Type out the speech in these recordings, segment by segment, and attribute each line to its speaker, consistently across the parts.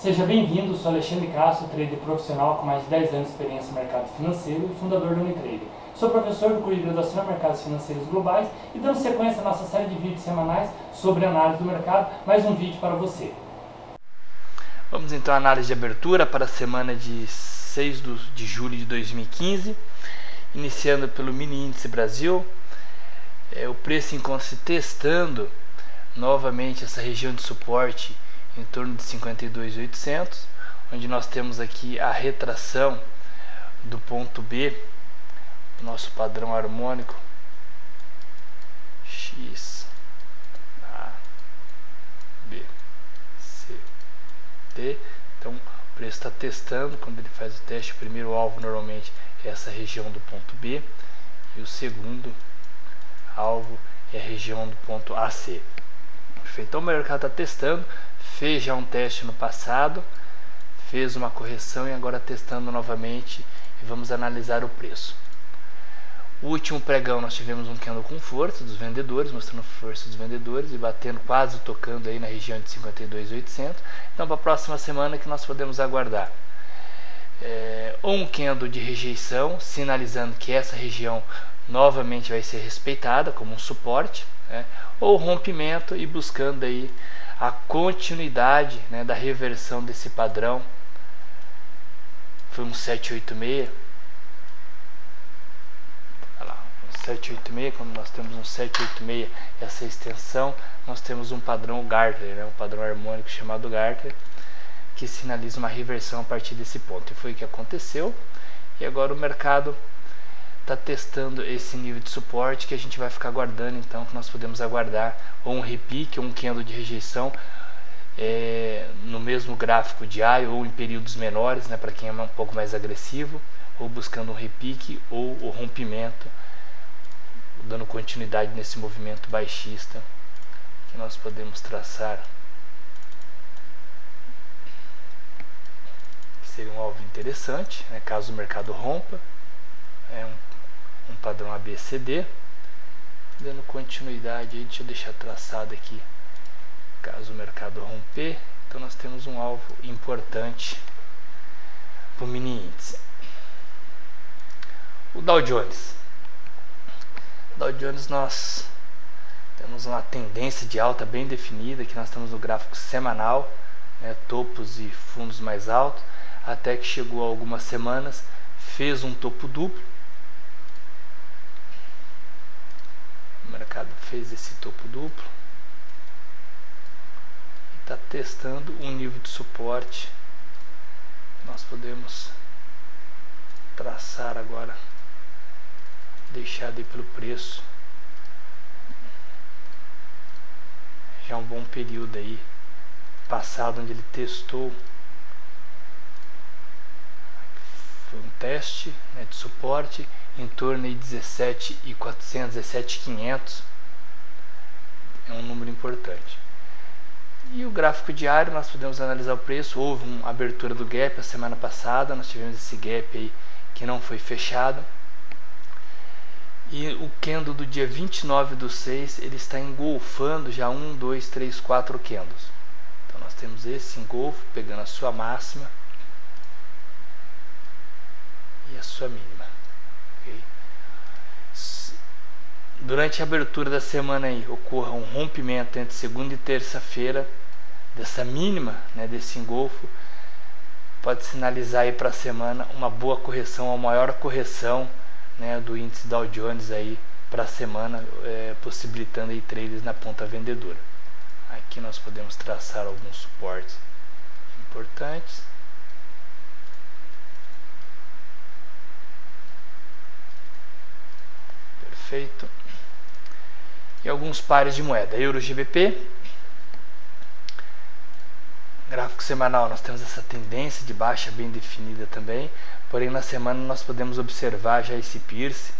Speaker 1: Seja bem-vindo, sou Alexandre Castro, trader profissional com mais de 10 anos de experiência no mercado financeiro e fundador do Unitrader. Sou professor do curso de graduação em mercados financeiros globais e dando sequência à nossa série de vídeos semanais sobre análise do mercado, mais um vídeo para você.
Speaker 2: Vamos então à análise de abertura para a semana de 6 de julho de 2015, iniciando pelo mini índice Brasil. O preço encontra-se testando novamente essa região de suporte em torno de 52.800, onde nós temos aqui a retração do ponto B, do nosso padrão harmônico X, A, B, C, D. Então o preço está testando. Quando ele faz o teste, o primeiro alvo normalmente é essa região do ponto B e o segundo alvo é a região do ponto AC. Perfeito. Então o mercado está testando, fez já um teste no passado, fez uma correção e agora testando novamente, e vamos analisar o preço. O último pregão nós tivemos um candle com força dos vendedores, mostrando força dos vendedores e batendo, quase tocando aí na região de 52.800. Então para a próxima semana que nós podemos aguardar ou um candle de rejeição, sinalizando que essa região novamente vai ser respeitada como um suporte, ou rompimento e buscando aí a continuidade, da reversão desse padrão. Foi um 786. Olha lá, um 786. Quando nós temos um 786, essa extensão, nós temos um padrão Gartner, um padrão harmônico chamado Gartner, que sinaliza uma reversão a partir desse ponto. E foi o que aconteceu. E agora o mercado está testando esse nível de suporte, que a gente vai ficar aguardando, então, que nós podemos aguardar ou um repique ou um candle de rejeição no mesmo gráfico diário ou em períodos menores, para quem é um pouco mais agressivo, ou buscando um repique ou o rompimento, dando continuidade nesse movimento baixista que nós podemos traçar, que seria um alvo interessante, caso o mercado rompa. Um padrão ABCD, dando continuidade aí. Deixa eu deixar traçado aqui, caso o mercado romper. Então nós temos um alvo importante para o mini índice. O Dow Jones. Nós temos uma tendência de alta bem definida, que nós estamos no gráfico semanal, topos e fundos mais altos, até que chegou a algumas semanas, fez um topo duplo. O mercado fez esse topo duplo e está testando um nível de suporte. Nós podemos traçar agora, deixado aí pelo preço, já um bom período aí passado, onde ele testou, foi um teste de suporte em torno de 17.400, 17.500, é um número importante. E o gráfico diário, nós podemos analisar o preço. Houve uma abertura do gap a semana passada, nós tivemos esse gap aí que não foi fechado, e o candle do dia 29/6, ele está engolfando já 1, 2, 3, 4 candles. Então nós temos esse engolfo pegando a sua máxima e a sua mínima. Durante a abertura da semana aí, ocorra um rompimento entre segunda e terça-feira dessa mínima, desse engolfo, pode sinalizar aí para a semana uma boa correção, a maior correção, do índice Dow Jones aí para a semana, possibilitando aí traders na ponta vendedora. Aqui nós podemos traçar alguns suportes importantes. Perfeito. E alguns pares de moeda. Euro GBP. Gráfico semanal, nós temos essa tendência de baixa bem definida também, porém na semana nós podemos observar já esse pierce,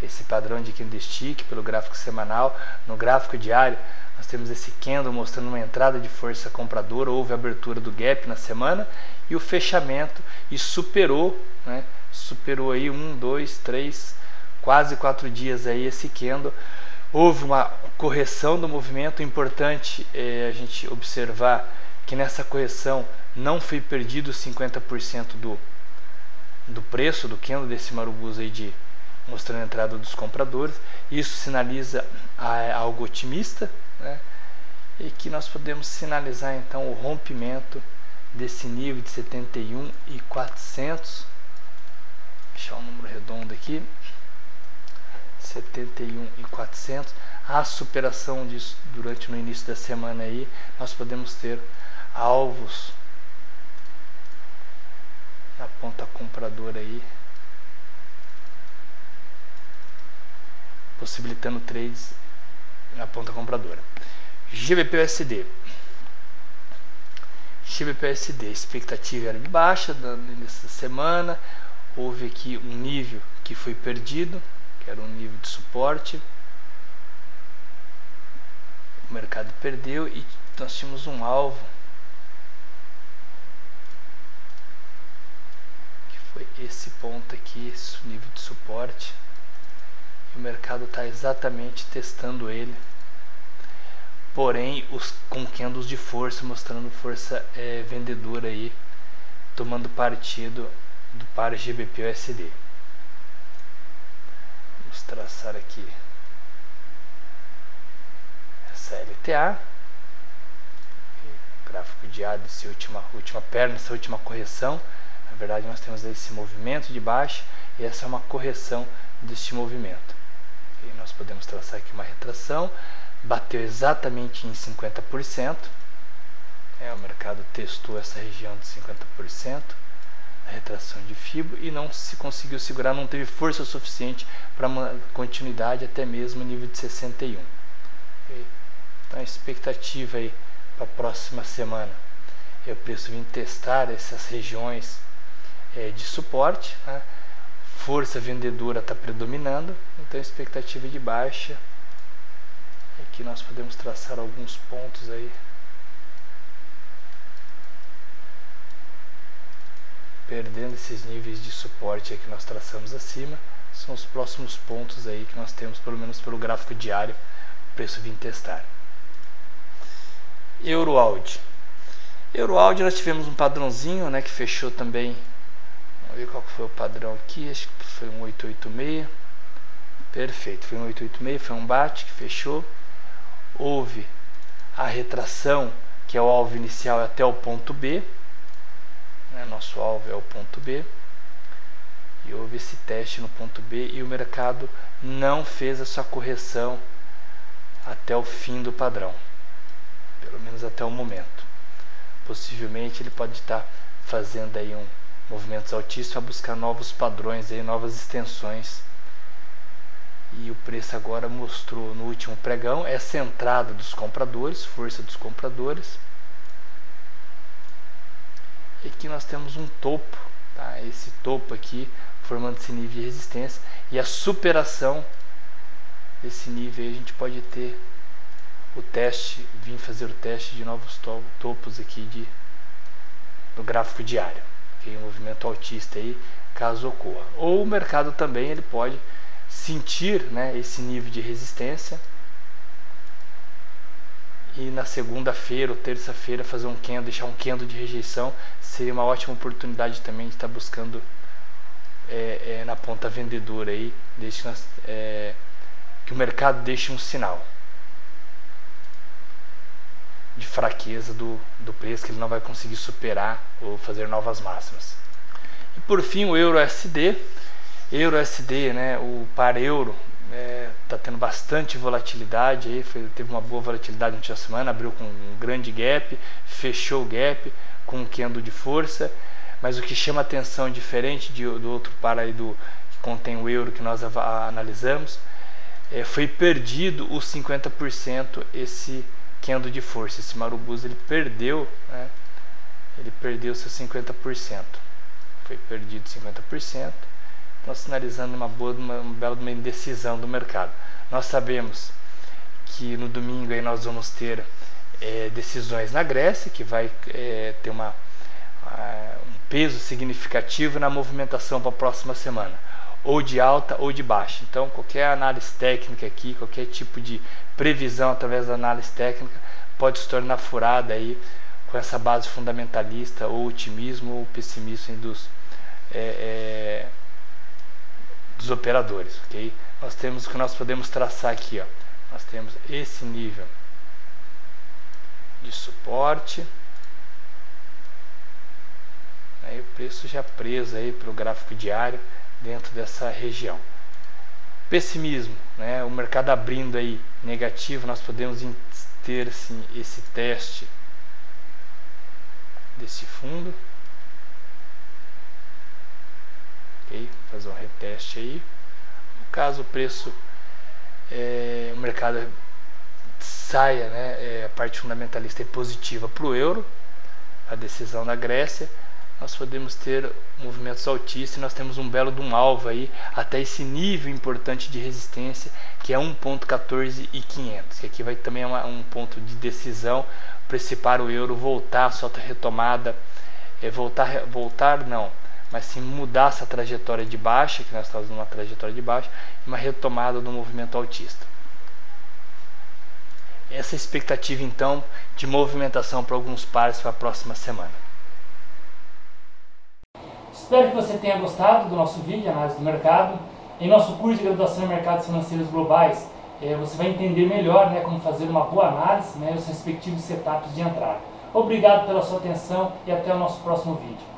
Speaker 2: esse padrão de candlestick pelo gráfico semanal. No gráfico diário nós temos esse candle mostrando uma entrada de força compradora. Houve a abertura do gap na semana e o fechamento, e superou aí 1, 2, 3, quase 4 dias aí esse candle. Houve uma correção do movimento. Importante a gente observar que nessa correção não foi perdido 50% do preço do candle desse Marubozu aí mostrando a entrada dos compradores. Isso sinaliza algo otimista, né? E que nós podemos sinalizar então o rompimento desse nível de 71.400. Deixar um número redondo aqui, 71.400. A superação disso no início da semana aí, nós podemos ter alvos na ponta compradora aí, possibilitando trades na ponta compradora. GBP/USD. GBP/USD, expectativa era de baixa nessa semana. Houve aqui um nível que foi perdido, que era um nível de suporte. O mercado perdeu e nós tínhamos um alvo que foi esse ponto aqui, esse nível de suporte. E o mercado está exatamente testando ele, porém com candles de força, mostrando força vendedora aí, tomando partido do par GBP/USD. Vamos traçar aqui essa LTA, gráfico diário dessa última perna, essa última correção. Na verdade nós temos esse movimento de baixa e essa é uma correção deste movimento. E nós podemos traçar aqui uma retração, bateu exatamente em 50%, o mercado testou essa região de 50%, a retração de FIBO, e não se conseguiu segurar, não teve força suficiente para uma continuidade até mesmo o nível de 61. Okay? Então a expectativa aí para a próxima semana é o preço vir testar essas regiões de suporte, né? Força vendedora está predominando, então a expectativa de baixa. Aqui nós podemos traçar alguns pontos aí, perdendo esses níveis de suporte aí que nós traçamos acima, são os próximos pontos aí que nós temos, pelo menos pelo gráfico diário, o preço vir testar. Euroaudi. Euroaudi nós tivemos um padrãozinho, né, que fechou também. Vamos ver qual foi o padrão aqui, acho que foi um 886. Perfeito, foi um 886, foi um bate que fechou. Houve a retração, que é o alvo inicial até o ponto B, né? Nosso alvo é o ponto B, e houve esse teste no ponto B e o mercado não fez a sua correção até o fim do padrão, pelo menos até o momento. Possivelmente ele pode estar fazendo aí movimentos altistas para buscar novos padrões, aí, novas extensões. E o preço agora mostrou no último pregão essa entrada dos compradores, força dos compradores. E aqui nós temos um topo, tá? Esse topo aqui formando esse nível de resistência, e a superação desse nível aí, a gente pode ter o teste, vir fazer o teste de novos topos aqui no gráfico diário, que é um movimento altista aí, caso ocorra. Ou o mercado também ele pode sentir, né, esse nível de resistência e na segunda-feira ou terça-feira fazer um candle, deixar um candle de rejeição. Seria uma ótima oportunidade também de estar buscando na ponta vendedora aí, desde que o mercado deixe um sinal de fraqueza do preço, que ele não vai conseguir superar ou fazer novas máximas. E por fim o Euro-USD. Euro-USD, né, o par euro está tendo bastante volatilidade aí, teve uma boa volatilidade na última semana, abriu com um grande gap, fechou o gap com um candle de força, mas o que chama atenção, diferente do outro par aí que contém o euro que nós analisamos, foi perdido os 50% esse candle de força. Esse Marubozu ele perdeu, né, ele perdeu seus 50%, foi perdido 50%. Nós sinalizando uma bela indecisão do mercado. Nós sabemos que no domingo aí nós vamos ter decisões na Grécia, que vai ter um peso significativo na movimentação para a próxima semana, ou de alta ou de baixa. Então qualquer análise técnica aqui, qualquer tipo de previsão através da análise técnica pode se tornar furada aí com essa base fundamentalista, ou otimismo ou pessimismo dos operadores, ok? Nós temos o que nós podemos traçar aqui, ó. Nós temos esse nível de suporte, aí o preço já preso aí para o gráfico diário dentro dessa região. Pessimismo, né? O mercado abrindo aí negativo, nós podemos ter sim esse teste desse fundo, ok? Fazer um reteste aí. No caso o preço, o mercado saia, né? A parte fundamentalista é positiva para o euro, a decisão da Grécia, nós podemos ter movimentos altistas e nós temos um belo de um alvo aí até esse nível importante de resistência, que é 1.14.500, que aqui vai também um ponto de decisão para o euro voltar a sua retomada, voltar não, mas sim mudar essa trajetória de baixa, que nós estamos numa trajetória de baixa, e uma retomada do movimento altista. Essa expectativa então de movimentação para alguns pares para a próxima semana.
Speaker 1: Espero que você tenha gostado do nosso vídeo de análise do mercado. Em nosso curso de graduação em mercados financeiros globais, você vai entender melhor, né, como fazer uma boa análise, né, e os respectivos setups de entrada. Obrigado pela sua atenção e até o nosso próximo vídeo.